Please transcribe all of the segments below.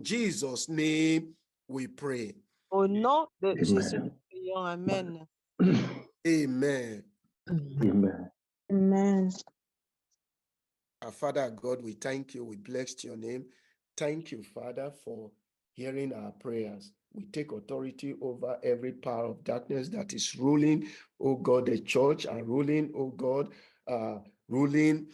Jesus' name we pray. Au nom de Amen. Jésus, nous prions. Amen. Amen. Amen. Amen. Our Father God, we thank you. We bless your name. Thank you, Father, for hearing our prayers. We take authority over every power of darkness that is ruling, oh God, the church, and ruling, oh God, ruling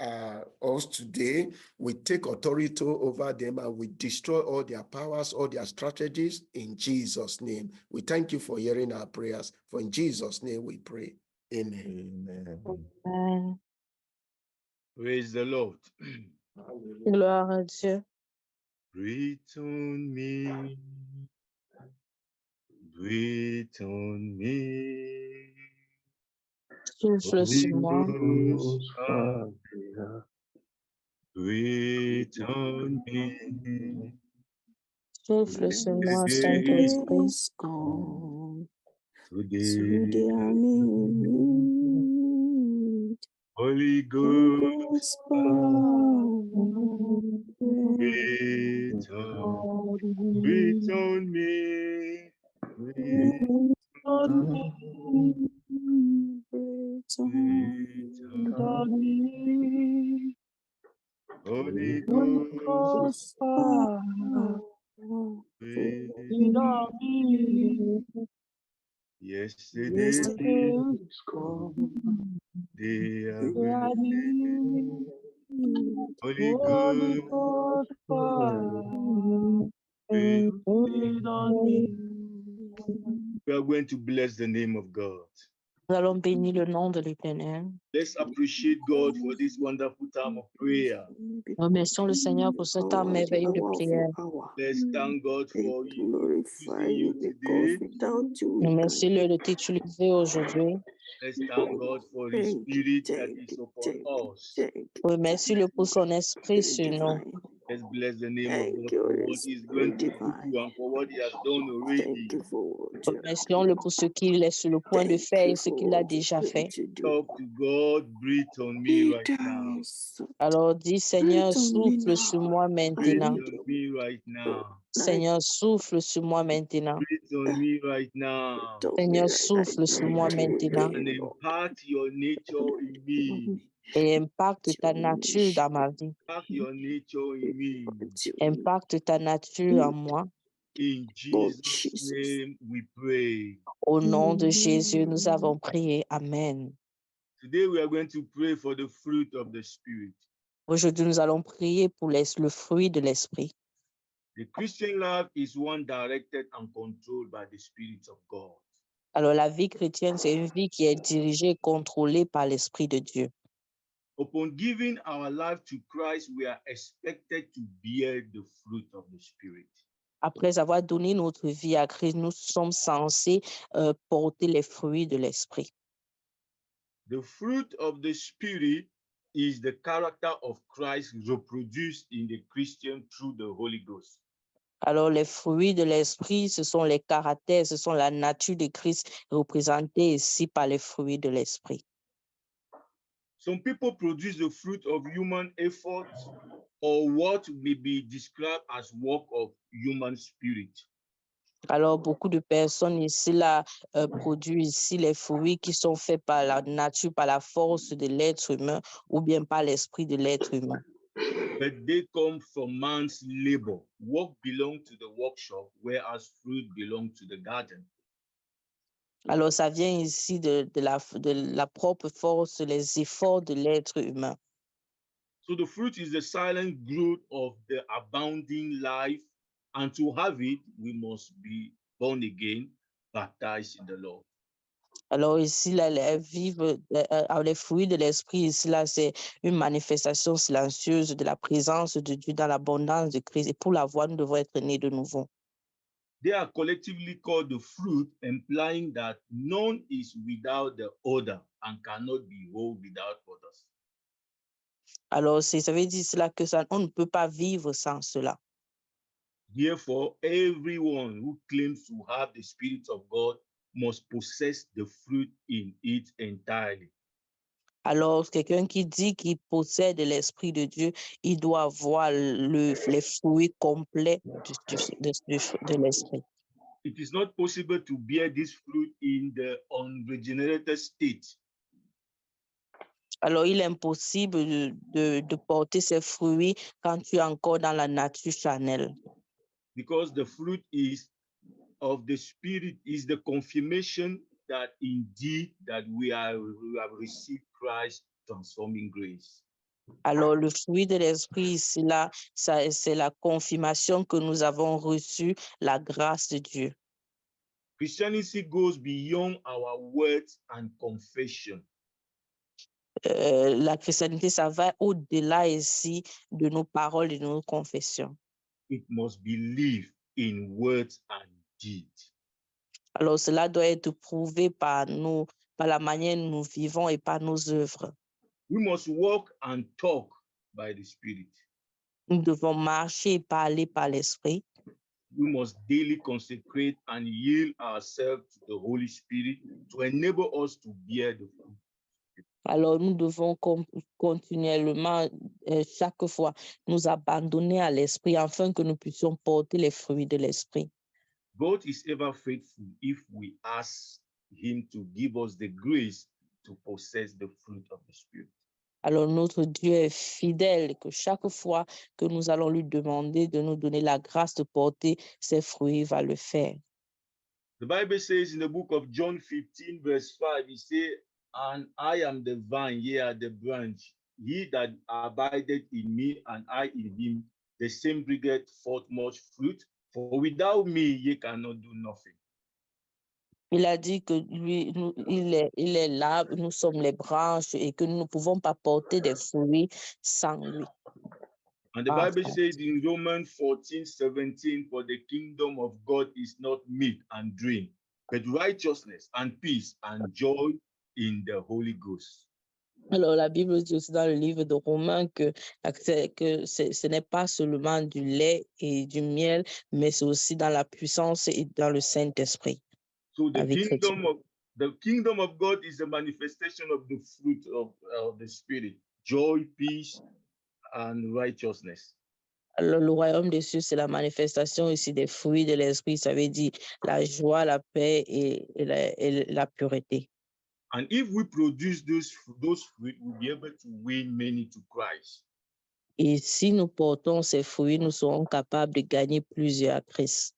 us today. We take authority over them and we destroy all their powers, all their strategies in Jesus' name. We thank you for hearing our prayers. For in Jesus' name we pray. Amen. Amen. Praise the Lord. Gloire à Dieu. Breathe on me. Breathe on me. Souffle sur moi. Breathe on me. Souffle sur moi, Saint-Esprit. Today, Holy Ghost, breathe on me. Breathe on me. Holy Ghost, breathe on me. Yesterday, they are Holy Ghost, breathe on me. We are going to bless the name of God. Nous allons bénir le nom de l'Éternel. Let's appreciate God for this wonderful time of prayer. Remercions le Seigneur pour ce temps merveilleux de prière. Let's thank God for you, using you today. Remercie-le de t'utiliser aujourd'hui. Let's thank God for His Spirit that is upon us. Remercie-le pour son esprit sur nous. Let's bless the name of God for what He's going to do and for what He has done already. Remercions-le pour ce qu'il est sur le point de faire et ce qu'il a déjà fait. Talk to God, breathe on me right now. Alors dis, Seigneur, souffle sur moi Breathe maintenant. on me right now. Seigneur, souffle sur moi maintenant. Breathe on me right now. Seigneur, souffle sur moi maintenant And impart your nature in me. et impacte ta nature dans ma vie. Impart your nature in me. Impacte ta nature en moi. In Jesus' name we pray. Au nom de Jésus, nous avons prié. Amen. Today we are going to pray for the fruit of the Spirit. Aujourd'hui, nous allons prier pour le fruit de l'Esprit. The Christian life is one directed and controlled by the Spirit of God. Alors, la vie chrétienne, c'est une vie qui est dirigée et contrôlée par l'Esprit de Dieu. Upon giving our life to Christ, we are expected to bear the fruit of the Spirit. Après avoir donné notre vie à Christ, nous sommes censés porter les fruits de l'Esprit. The fruit of the Spirit is the character of Christ reproduced in the Christian through the Holy Ghost. Alors, les fruits de l'Esprit, ce sont les caractères, ce sont la nature de Christ représentée ici par les fruits de l'Esprit. Some people produce the fruit of human effort or what may be described as work of human spirit. Alors, beaucoup de personnes ici là produisent ici les fruits qui sont faits par la nature, par la force de l'être humain ou bien par l'esprit de l'être humain. But they come from man's labor. Work belongs to the workshop, whereas fruit belongs to the garden. Alors, ça vient ici de la propre force, les efforts de l'être humain. So the fruit is the silent growth of the abounding life, and to have it, we must be born again, baptized in the Lord. Alors ici, là, les fruits de l'esprit, ici, là, c'est une manifestation silencieuse de la présence de Dieu dans l'abondance de Christ. Et pour l'avoir, nous devons être nés de nouveau. They are collectively called the fruit, implying that none is without the other and cannot be whole without others. Alors, ça veut dire cela que on ne peut pas vivre sans cela. Therefore, everyone who claims to have the Spirit of God must possess the fruit in it entirely. Alors, quelqu'un qui dit qu'il possède l'Esprit de Dieu, il doit avoir les fruits complets de l'Esprit. It is not possible to bear this fruit in the unregenerated state. Alors, il est impossible de porter ces fruits quand tu es encore dans la nature charnelle. Because the fruit is of the Spirit is the confirmation that indeed that we have received Christ's transforming grace. Alors, le fruit de l'Esprit ici, là, c'est la confirmation que nous avons reçu la grâce de Dieu. Christianity goes beyond our words and confession. La chrétienté, ça va au-delà ici de nos paroles et de nos confessions. It must believe in words and deeds. Alors, cela doit être prouvé par la manière dont nous vivons et par nos œuvres. We must walk and talk by the Spirit. Nous devons marcher et parler par l'Esprit. We must daily consecrate and yield ourselves to the Holy Spirit to enable us to bear the fruit. Alors, nous devons continuellement, chaque fois, nous abandonner à l'Esprit afin que nous puissions porter les fruits de l'Esprit. God is ever faithful if we ask Him to give us the grace to possess the fruit of the Spirit. Alors, notre Dieu est fidèle et que chaque fois que nous allons lui demander de nous donner la grâce de porter ses fruits, il va le faire. The Bible says in the book of John 15, verse 5, it says, "And I am the vine, ye are the branch. He that abideth in me, and I in him, the same bringeth forth much fruit. For without me, ye cannot do nothing." Il a dit que lui, il est là, nous sommes les branches et que nous ne pouvons pas porter des fruits sans lui. And the Ah, Bible says in Romans 14, 17, "For the kingdom of God is not meat and drink, but righteousness and peace and joy in the Holy Ghost." Alors, la Bible dit aussi dans le livre de Romains que ce n'est pas seulement du lait et du miel, mais c'est aussi dans la puissance et dans le Saint-Esprit. So the Avec kingdom of God is a manifestation of the fruit of the Spirit: joy, peace, and righteousness. Alors, le royaume des cieux, c'est la manifestation ici des fruits de l'Esprit. Ça veut dire la joie, la paix et la pureté. And if we produce those fruit, we'll be able to win many to Christ. Et si nous portons ces fruits, nous serons capables de gagner plusieurs à Christ.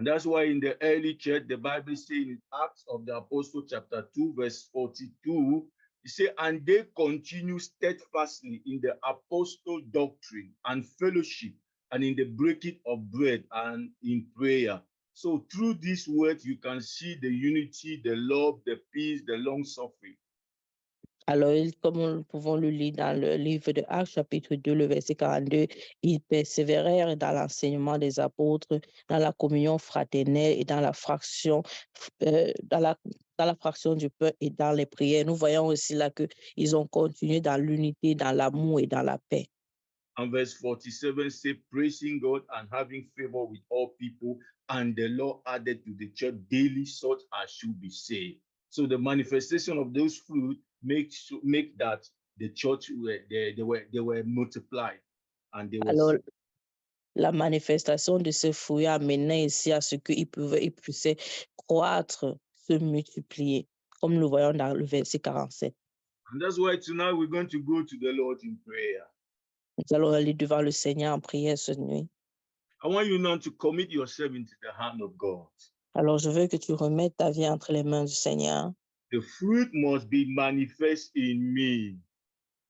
And that's why in the early church, the Bible says in Acts of the Apostle chapter 2, verse 42, it says, "And they continue steadfastly in the apostle doctrine and fellowship, and in the breaking of bread and in prayer." So through this word, you can see the unity, the love, the peace, the long suffering. Alors, comme nous pouvons le lire dans le livre de Actes, chapitre 2, le verset 42, ils persévérèrent dans l'enseignement des apôtres, dans la communion fraternelle et dans la fraction, dans la fraction du pain et dans les prières. Nous voyons aussi là qu'ils ont continué dans l'unité, dans l'amour et dans la paix. And verse 47 says, "Praising God and having favor with all people, and the Lord added to the church daily such as should be saved." So the manifestation of those fruit make that the church they were multiplied and they were Alors, saved. la manifestation de ces fruits a mené ici à ce qu'ils puissaient croître, se multiplier, comme nous voyons dans le verset 47. And that's why tonight we're going to go to the Lord in prayer. Nous allons aller devant le Seigneur en prière cette nuit. I want you now to commit yourself into the hand of God. Alors, je veux que tu remettes ta vie entre les mains du Seigneur. The fruit must be manifest in me.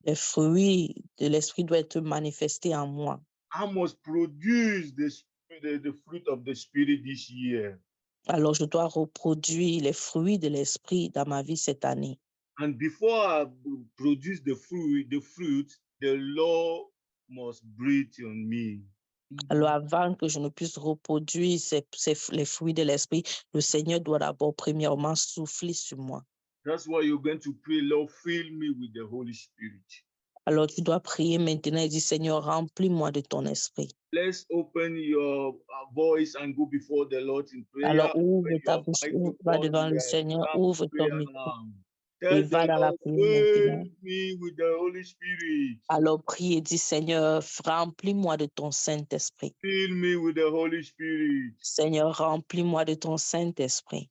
Les fruits de l'Esprit doivent être manifestés en moi. I must produce the fruit of the Spirit this year. Alors, je dois reproduire les fruits de l'Esprit dans ma vie cette année. And before I produce the fruit, the Lord must breathe on me. Alors, avant que je ne puisse reproduire les fruits de l'Esprit, le Seigneur doit d'abord, premièrement, souffler sur moi. That's why you're going to pray, "Lord, fill me with the Holy Spirit." Alors, tu dois prier maintenant et dire, Seigneur, remplis-moi de ton esprit. Let's open your voice and go before the Lord in prayer. Alors, ouvre Open ta your bouche, va microphone devant in le the Seigneur, prayer ouvre ton micro. now. Tell va the dans la Lord, prière maintenant. fill me with the Holy Spirit. Alors prie et dis, Seigneur, remplis-moi de ton Saint-Esprit. Fill me with the Holy Spirit. Seigneur, remplis-moi de ton Saint-Esprit.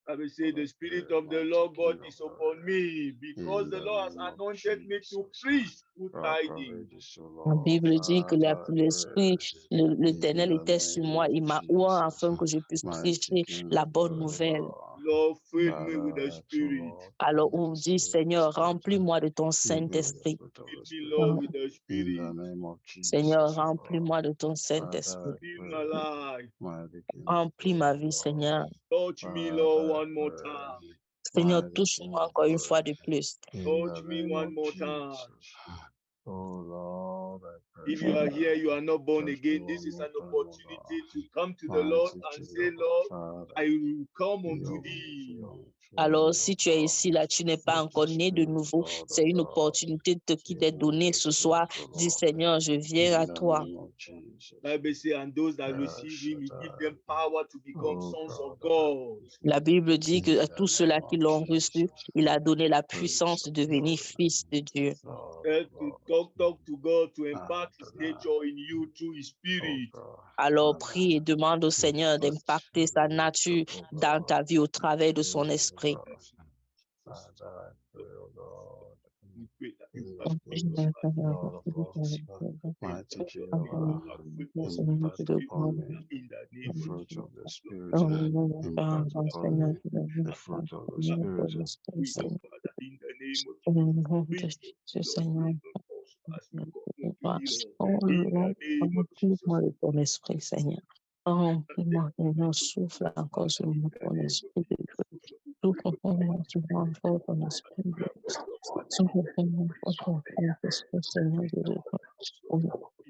I will say, the Spirit of the Lord God is upon me, because the Lord has anointed me to preach good tidings. La Bible dit que l'Esprit, l'Éternel était sur moi. Il m'a oint afin que je puisse prêcher la bonne nouvelle. Lord, fill me with the Spirit. Alors on dit, Seigneur, remplis-moi de ton Saint-Esprit. Fill me, Lord, with the Spirit. Seigneur, remplis-moi de ton Saint-Esprit. Fill my life. Remplis ma vie, Seigneur. Touch me, Lord, one more time. Seigneur, touche-moi encore une fois de plus. Touch me one more time. Oh Lord, I pray. If you are here, you are not born again, this is an opportunity to come to the Lord and say, Lord, I will come unto thee. Alors, si tu es ici, là, tu n'es pas encore né de nouveau, c'est une opportunité qui t'est donnée ce soir. Dis, Seigneur, je viens à toi. Bible says, and those that receive him, he give them power to become sons of God. La Bible dit que à tous ceux-là qui l'ont reçu, il a donné la puissance de devenir fils de Dieu. To talk to God, to impart his nature in you through his spirit. Alors prie et demande au Seigneur d'impacter sa nature dans ta vie au travers de son esprit. We pray that you Lord have of given us mighty in the the name of fruit of the Spirit, Oh, impact upon me, the fruit of the Spirit. Jesus, Father, in the name of Jesus, Seigneur, as we come oh unto thee, Lord, Lord, in the name of Jesus. remplis-moi de ton esprit, Seigneur. Remplis-moi, Seigneur, souffle encore sur mon ton esprit de Dieu. Souffle encore sur moi, encore ton esprit de Dieu. Souffle encore ton esprit, Seigneur de Dieu. Oh,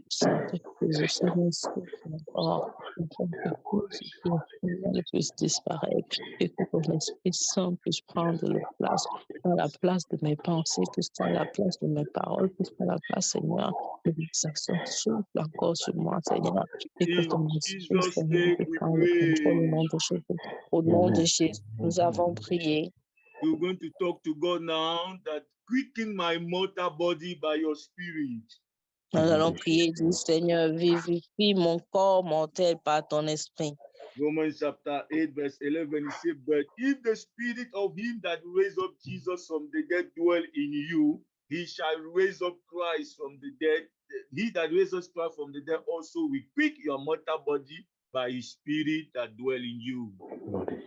Saint-Esprit, je sais le souffle encore, afin que tout ce qui est mal puisse disparaître et que ton Esprit Saint puisse prendre la place, dans la place de mes pensées, puisse prendre la place de mes paroles, puisse prendre la place, Seigneur, de mes actions. Souffle encore sur moi, Seigneur, et que In ton Esprit, Jesus' Seigneur, name puisse we prendre le contrôle au pray. nom de Jésus. Au nom de Jésus, nous avons prié. You're going to talk to God now that quicken my mortal body by your spirit. Nous allons prier, dit Seigneur, vivifie mon corps mortel par ton esprit. Romans chapter 8, verse 11, it says, but if the spirit of him that raised up Jesus from the dead dwell in you, he shall raise up Christ from the dead. He that raised up Christ from the dead also will quick your mortal body by his spirit that dwell in you.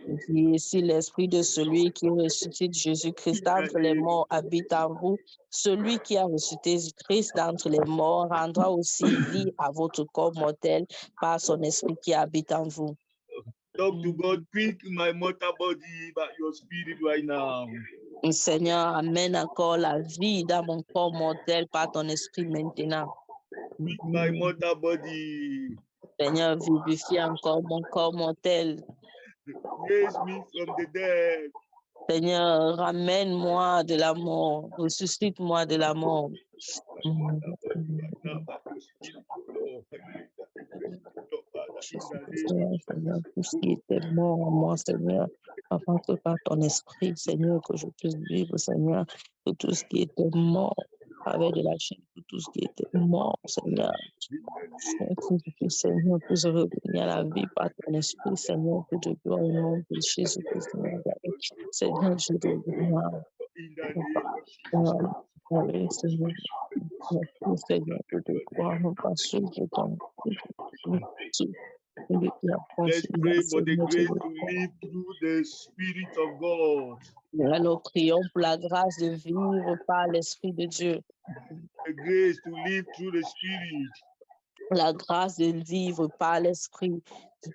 Et si l'esprit de celui qui ressuscite Jésus-Christ d'entre les morts habite en vous, celui qui a ressuscité Christ d'entre les morts rendra aussi vie à votre corps mortel par son esprit qui habite en vous. Talk to God, quick my mortal body by your spirit right now. Seigneur, amène encore la vie dans mon corps mortel par ton esprit maintenant. Quick my mortal body. Seigneur, vivifie encore mon corps mortel. Raise me from the dead. Seigneur, ramène-moi de la mort, ressuscite-moi de la mort. Seigneur, tout ce qui était mort en moi, Seigneur, afin que par ton esprit, Seigneur, que je puisse vivre, Seigneur, que tout ce qui était mort avec de la chair, que tout ce qui était mort, Seigneur, Seigneur, puisse revenir à la vie par ton esprit, Seigneur, que je gloire au nom de Jésus-Christ, Seigneur, je te gloire. Oui, Seigneur, Seigneur, je te gloire, non pas sur ton Let's pray for the grace to live through the Spirit of God. Alors, prions pour la grâce de vivre par l'Esprit de Dieu. The grace to live through the Spirit. La grâce de vivre par l'Esprit.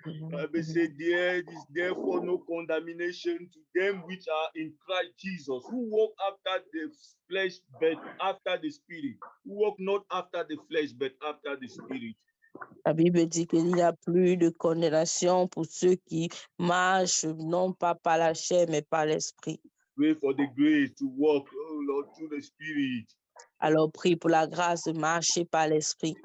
Bible says, there is therefore no condemnation to them which are in Christ Jesus, who walk after the flesh, but after the Spirit. Who walk not after the flesh, but after the Spirit. La Bible dit qu'il n'y a plus de condamnation pour ceux qui marchent non pas par la chair, mais par l'Esprit. Pray for the grace to walk, oh Lord, through the Spirit. Alors, prie pour la grâce de marcher par l'Esprit.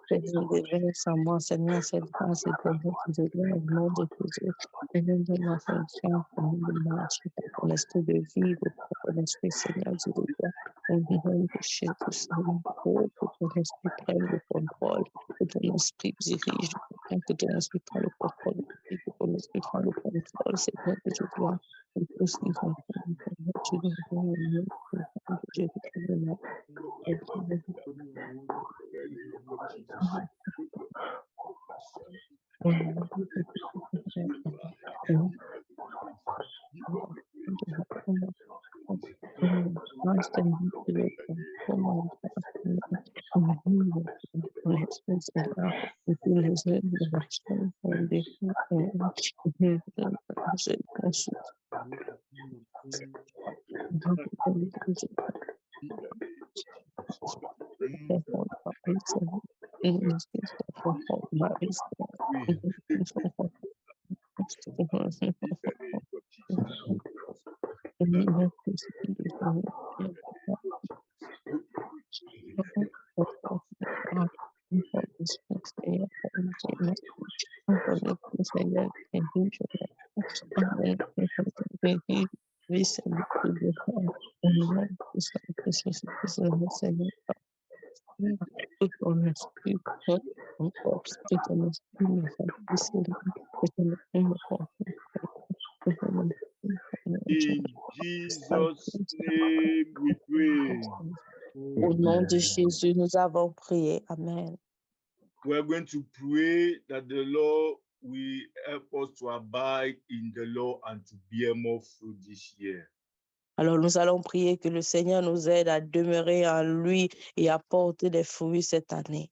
Seigneur, déverse en moi, Seigneur, cette grâce et permette de gloire au nom de Jésus. Seigneur, donne-moi fonction, de marcher par ton esprit de vivre, par ton esprit, Seigneur, Dieu de gloire. On vient de chez tout Seigneur, pour que ton esprit prenne le contrôle, que ton esprit dirige, que ton esprit prenne le contrôle, que ton esprit prenne le contrôle, Seigneur, que je gloire. Et que ce qui va faire, tu dois voir le mieux, que je te gloire. Et que In Jesus' name we pray. Au nom de Jésus, nous avons prié. Amen. We are going to pray that the Lord will help us to abide in the Lord and to bear more fruit this year. Alors, nous allons prier que le Seigneur nous aide à demeurer en lui et à porter des fruits cette année.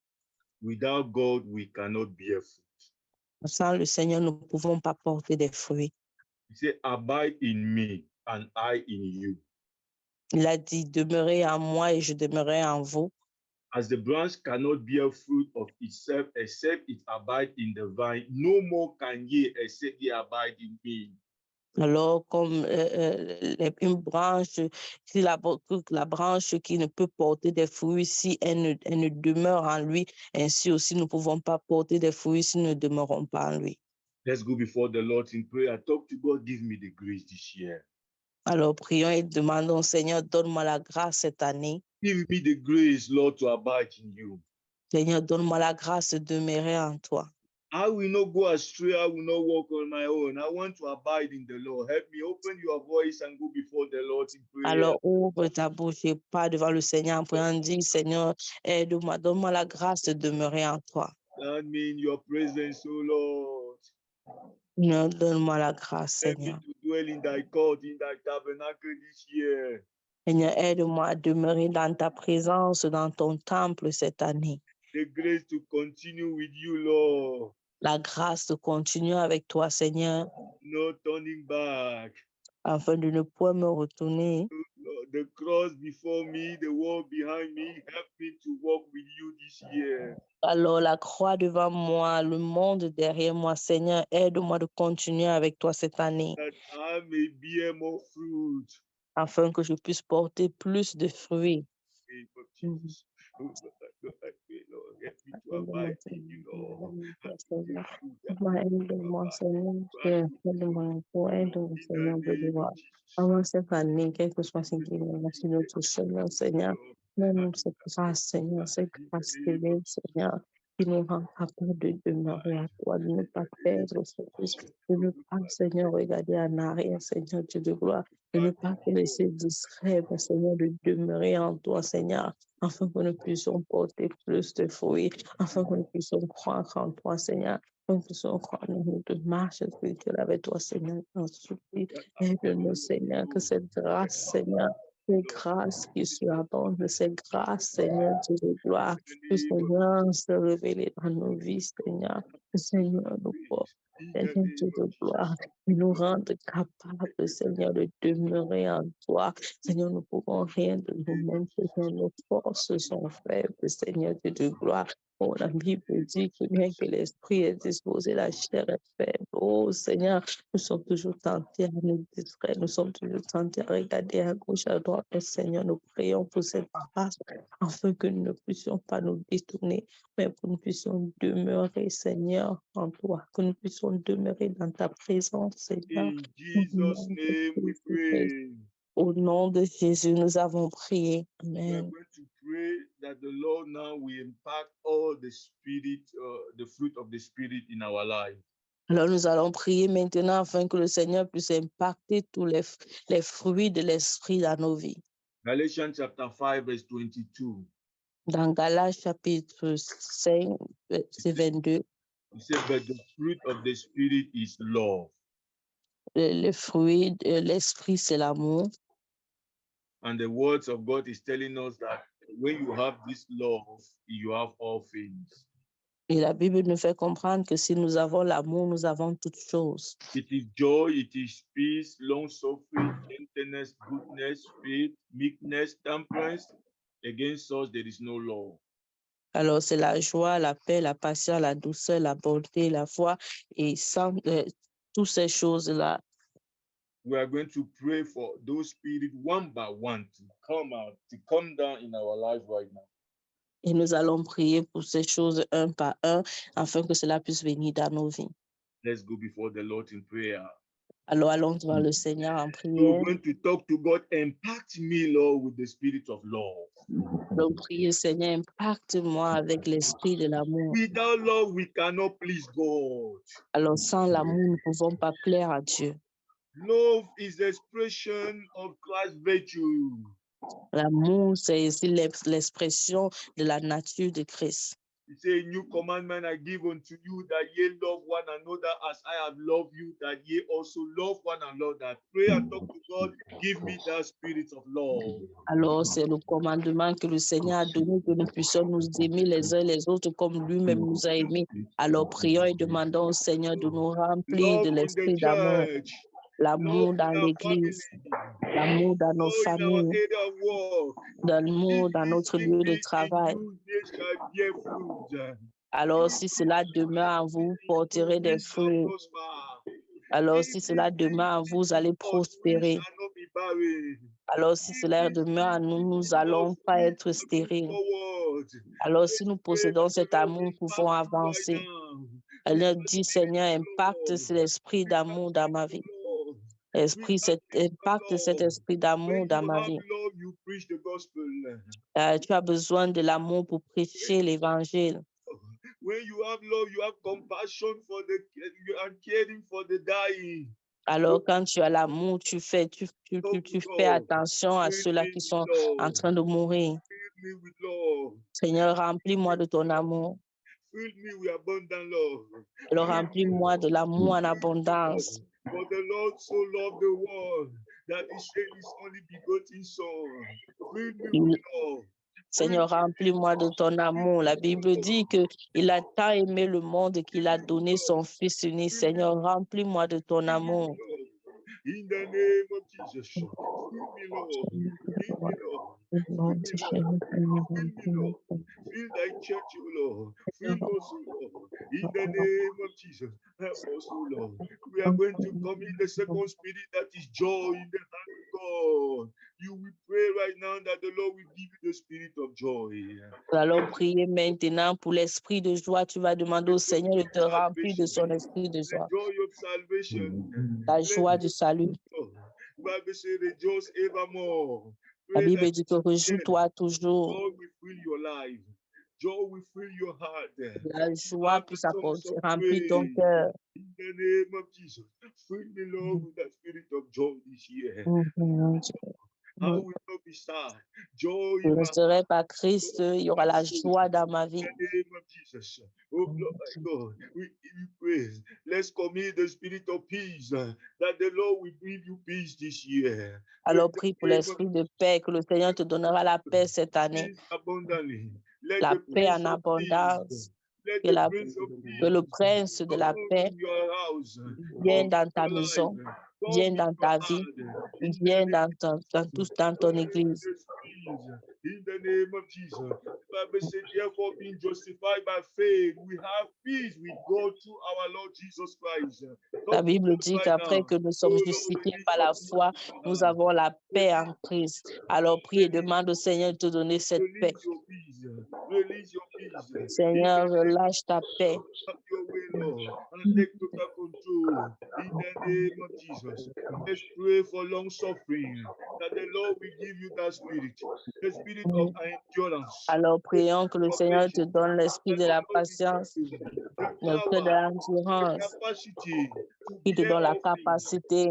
Without God, we cannot bear fruit. Sans le Seigneur, nous ne pouvons pas porter des fruits. He said, abide in me and I in you. Il a dit, demeurez en moi et je demeurerai en vous. As the branch cannot bear fruit of itself except it abide in the vine, no more can ye except ye abide in me. Alors, comme une branche, si la branche qui ne peut porter des fruits si elle ne demeure en lui, ainsi aussi nous ne pouvons pas porter des fruits si nous ne demeurons pas en lui. Let's go before the Lord in prayer. Talk to God, give me the grace this year. Alors, prions et demandons, Seigneur, donne-moi la grâce cette année. Give me the grace, Lord, to abide in you. Seigneur, donne-moi la grâce de demeurer en toi. I will not go astray. I will not walk on my own. I want to abide in the Lord. Help me open your voice and go before the Lord in prayer. Alors, ouvre ta bouche et pas devant le Seigneur en priant, dis, Seigneur, aide-moi, donne-moi la grâce de demeurer en toi. Stand me in your presence, O Lord. Non, donne-moi la grâce, Help me Seigneur. to dwell in thy court, in thy tabernacle this year. Seigneur, aide-moi à demeurer dans ta présence, dans ton temple cette année. The grace to continue with you, Lord. La grâce de continuer avec toi, Seigneur, No turning back. afin de ne point me retourner. The cross before me, the wall behind me. Help me to walk with you this year. Alors, la croix devant moi, le monde derrière moi, Seigneur, aide-moi de continuer avec toi cette année, That I may bear more fruit. afin que je puisse porter plus de fruits. Name of Jesus. Oh, Lord, I pray, Lord, help me to abide in you, Lord. Aide-moi, Seigneur, aide-moi, Seigneur, de devoir. Avant cette année, quel que soit ce qui est sur notre chemin, Seigneur, même cette grâce, Seigneur, cette grâce divine, Seigneur, qui nous rend capable de demeurer à toi, de ne pas perdre ce fils, de ne pas, Seigneur, regarder en arrière, Seigneur, Dieu de gloire, de ne pas te laisser distraire, mais Seigneur, de demeurer en toi, Seigneur, afin que nous puissions porter plus de fruits, afin que nous puissions croire en toi, Seigneur, afin que nous puissions croire en notre marche spirituelle avec toi, Seigneur. On supplie, aide-nous, Seigneur, que cette grâce, Seigneur, cette grâce qui surabonde, cette grâce, Seigneur, Dieu de gloire, que Seigneur se révéler dans nos vies, Seigneur, que Seigneur nous porte. In the Seigneur name Dieu de of gloire, Jesus. nous rende capables, Seigneur, de demeurer en toi. Seigneur, nous ne pouvons rien de nous-mêmes, Seigneur, nos forces sont faibles, Seigneur Dieu de gloire. Oh, la Bible dit que bien que l'esprit est disposé, la chair est faible. Oh, Seigneur, nous sommes toujours tentés à nous distraire, nous sommes toujours tentés à regarder à gauche, à droite. Oh, Seigneur, nous prions pour cette grâce, afin que nous ne puissions pas nous détourner, mais que nous puissions demeurer, Seigneur, en toi, que nous puissions demeurer dans ta présence, Seigneur. In Au Jesus' nom de name we Jésus-Christ. pray. Au nom de Jésus, nous avons prié. We are Amen. going to pray that the Lord now will impact all the spirit, the fruit of the spirit in our life. Alors, nous allons prier maintenant afin que le Seigneur puisse impacter tous les fruits de l'esprit dans nos vies. Galatians chapter 5, verse 22. Dans Galates chapitre 5, verset 22, He said, but the fruit of the spirit is love. le fruit de l'esprit, c'est l'amour. And the words of God is telling us that when you have this love, you have all things. Et la Bible nous fait comprendre que si nous avons l'amour, nous avons toutes choses. It is joy, it is peace, long suffering, gentleness, goodness, faith, meekness, temperance. Against such there is no law. Alors, c'est la joie, la paix, la patience, la douceur, la bonté, la foi. Et sans toutes ces choses-là, We are going to pray for those spirits one by one to come out, to come down in our lives right now. et nous allons prier pour ces choses un par un, afin que cela puisse venir dans nos vies. Let's go before the Lord in prayer. Alors, allons devant le Seigneur en We're prière. going to talk to God. Impact me, Lord, with the spirit of love. Allons prier, Seigneur, impacte-moi avec l'esprit de l'amour. Without love, we cannot please God. Alors, sans l'amour, nous ne pouvons pas plaire à Dieu. Love is the expression of Christ's virtue. L'amour, c'est aussi l'expression de la nature de Christ. He said, new commandment I give unto you, that ye love one another as I have loved you, that ye also love one another. Pray and talk to God. Give me that spirit of love. Alors, c'est le commandement que le Seigneur a donné, que nous puissions nous aimer les uns les autres comme lui-même nous a aimés. Alors, prions et demandons au Seigneur de nous remplir Love de in the l'esprit d'amour, church. l'amour Love dans in our family. l'Église, l'amour dans nos Love in our familles, area of work. l'amour dans notre lieu de If travail. you shall bear fruit. Alors, si cela demeure en vous, vous porterez des This shall fruits. prosper. Alors, si cela demeure en vous, vous allez We prospérer. shall not be barren. Alors, si cela demeure en nous, nous n'allons pas être stériles. Alors, si nous possédons cet amour, nous pouvons avancer. Elle dit, Seigneur, impacte l'esprit d'amour dans ma vie. Esprit, impacte cet esprit d'amour dans ma vie. Tu as besoin de l'amour pour prêcher l'évangile. When you have love, you have compassion for you are caring for the dying. Alors, quand tu as l'amour, tu fais attention à ceux-là qui sont en train de mourir. Fill me with love. Seigneur, remplis-moi de ton amour. Fill me with abundant love. Alors, remplis-moi de l'amour en abondance. For the Lord so loved the world that he sent his only begotten Son. Fill me with love. Seigneur, remplis-moi de ton amour. La Bible dit qu'il a tant aimé le monde qu'il a donné son Fils unique. Seigneur, remplis-moi de ton amour. In the name of Jesus. Fill me, Lord. Fill me, Lord. Fill thy church, O Lord. Fill us, O Lord. In the name of Jesus. Help us, O Lord. We are going to come in the second spirit, that is joy in the hand of God. You will pray right now that the Lord will give you the spirit of joy. Nous allons prier maintenant pour l'esprit de joie. Tu vas demander au Seigneur de te remplir de son esprit de The joie. joy of salvation. La joie du salut. Bible says, rejoice evermore. La Pray Bible that dit que réjouis-toi toujours. joy will fill your life. Joy will fill your heart. La joie puisse remplir ton Praise. cœur. In the name of Jesus, fill me, Lord, with that spirit of joy this year. I will not be sad. Joy Je in ne my serai pas Christ, il y aura la joie dans ma vie. In the name of Jesus. Oh, Lord, my God, we give you praise. Let's commit the spirit of peace, that the Lord will give you peace this year. Alors prie pour l'esprit de paix, que le Seigneur te donnera la paix cette année. Peace abundantly. Let La the paix peace en of abondance. Let que, the la- Prince of que le Peace prince de la come paix in your house, vienne come dans in ta your maison, life, come vienne in dans your ta vie, heart, in the vienne name dans ton église. this peace, in the name of Jesus. The Bible said, therefore, being justified by faith, we have peace with God through our Lord Jesus Christ. La Talk to Bible God dit right qu'après now. que nous Oh sommes Lord, justifiés release par your la peace foi, in my nous heart. avons la paix en Release, Christ. Alors prie et demande au Seigneur de te donner cette paix. release your peace. Release your peace. In Seigneur, the name relâche ta paix. of your way, Lord, and take total control. In the name of Jesus. Let's pray for long suffering, that the Lord will give you that spirit, the spirit of endurance, Alors the prions que spirit le of Seigneur te patience, donne l'esprit that de the la Lord will patience, give you the l'esprit de power, the l'endurance, capacity to qui te bear donne la all things, capacité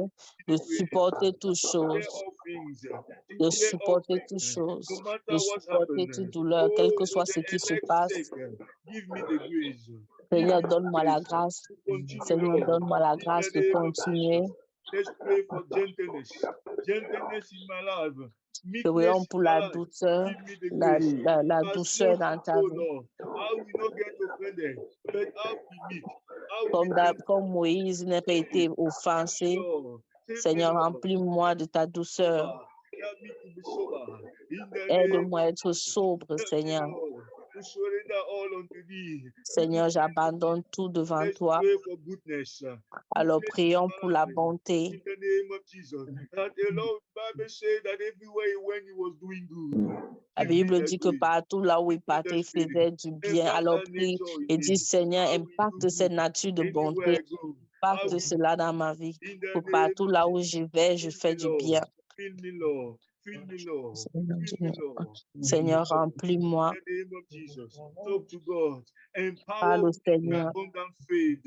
de supporter toutes to bear choses, all things, to de bear all supporter toutes things, choses, no matter de what supporter happens. toute douleur, quel Oh, que for soit the ce qui se elect's passe. sake, give me the grace. Give Seigneur, me the donne-moi la grace grâce. to continue, Seigneur, Lord. donne-moi la In grâce the de name of continuer. Jesus. Let's pray for gentleness. Gentleness in my life. Prions Meekness pour in my la life. douceur, Give me the la grace. As douceur slow dans to ta go, vie. Lord. I will not get offended, but I'll be meek. I'll be Comme, gentle. comme Moïse n'a pas été offensé, Lord. Save me, Seigneur, Lord. remplis-moi de ta douceur. Help me to be sober. In the name Aide-moi à of être sobre, help me, Seigneur. Lord, to surrender all unto thee. Seigneur, j'abandonne tout devant Let's toi. pray for goodness. Alors Goodness in prions my pour la life. bonté. In the name of Jesus. That the Lord Bible said that everywhere when he was doing good, La give me Bible the dit que grace. partout là où il Give me partait, the il spirit. faisait du bien. Impact Alors that prie nature in et dis, me. Seigneur, I will impacte do cette good nature de anywhere bonté. I go. I Impacte will cela dans ma vie. in the Que name partout of là où Jesus. je vais, je Fill fais me, du Lord. bien. Fill me, Lord. Fill me, Lord. Seigneur, Fill me, Lord. Fill me, Seigneur, Lord. remplis-moi. In the name of Jesus. Talk to God. Parle Empower au me with Seigneur. abundant faith.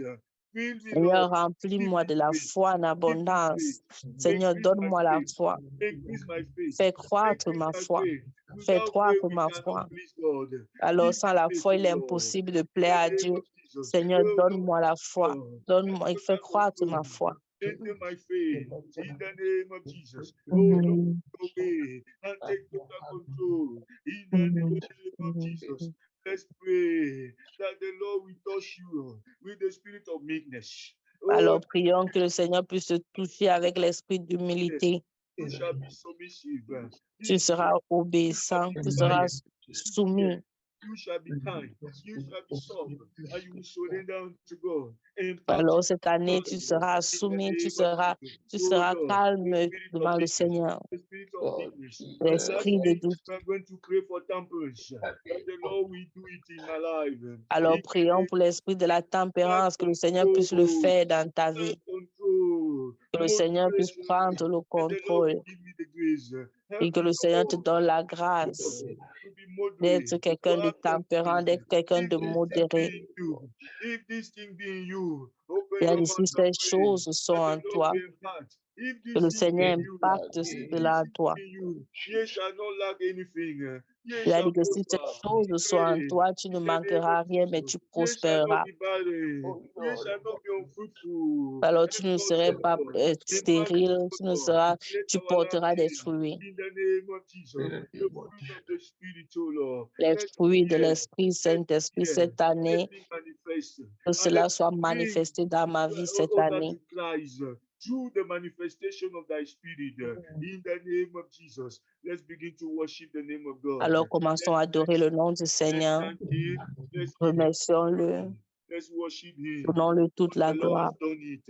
Fill me, Lord. Seigneur, remplis-moi de la Faith. foi en Give me abondance. faith. Seigneur, Increase my donne-moi la faith. foi. Increase my faith. Fais croître Increase ma my foi. faith. Fais Without croître faith, we ma cannot foi. please God. Alors, Give sans me la faith, foi, O il est Lord. impossible de In plaire the à name Dieu. of Jesus. Seigneur, Oh, donne-moi la foi. Lord. Donne-moi, Take fais total croître control. ma foi. Enter my faith. In the name of Jesus. Oh, Lord, Amen. obey and take total control. In the Amen. name of Jesus. Let's pray that the Lord will touch you with the spirit of meekness. Oh, Alors, prions que le Seigneur puisse te toucher avec l'esprit d'humilité. you shall be submissive. Tu seras obéissant, tu seras soumis. You shall be kind. You shall be soft. And you will surrender to God. Alors, cette année, tu seras soumis, tu seras calme devant le Seigneur. The spirit of meekness. L'esprit de doute. We are going to pray for temperance. That the Lord will do it in my life. Alors, prions pour l'esprit de la tempérance, que le Seigneur puisse le faire dans ta vie. Que le Seigneur puisse prendre le contrôle et que le Seigneur te donne la grâce d'être quelqu'un de tempérant, d'être quelqu'un de modéré. Il a dit, si ces choses sont en toi, que le Seigneur impacte cela en toi. Il a dit que si ces choses sont en toi, tu ne manqueras rien, mais tu prospéreras. Alors tu ne seras pas stérile, tu porteras des fruits. Les fruits de l'Esprit Saint-Esprit cette année, que cela soit manifesté dans ma vie cette année. Through the manifestation of thy spirit, in the name of Jesus, let's begin to worship the name of God. Alors commençons à adorer le nom du Seigneur. Remercions-le. Let's worship him. Donnons-le toute la The Lord gloire. has done it.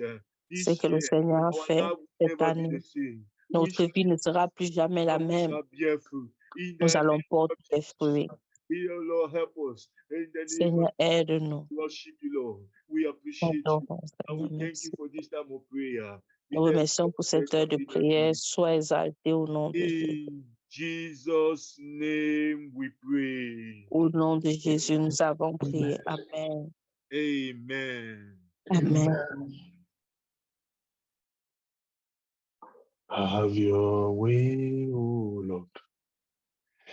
C'est que le Seigneur a fait cette année. Notre vie ne sera plus jamais la même. Nous allons porter des fruits. Seigneur, aide-nous. We appreciate you. Adorons, And we Seigneur, thank merci. you for this time of prayer. Nous remercions pour cette heure de prière. Sois exalté au nom de Jésus. In Jesus' name we pray. Au nom de Jésus, nous avons prié. Amen. Amen. Amen. Have your way, O Lord.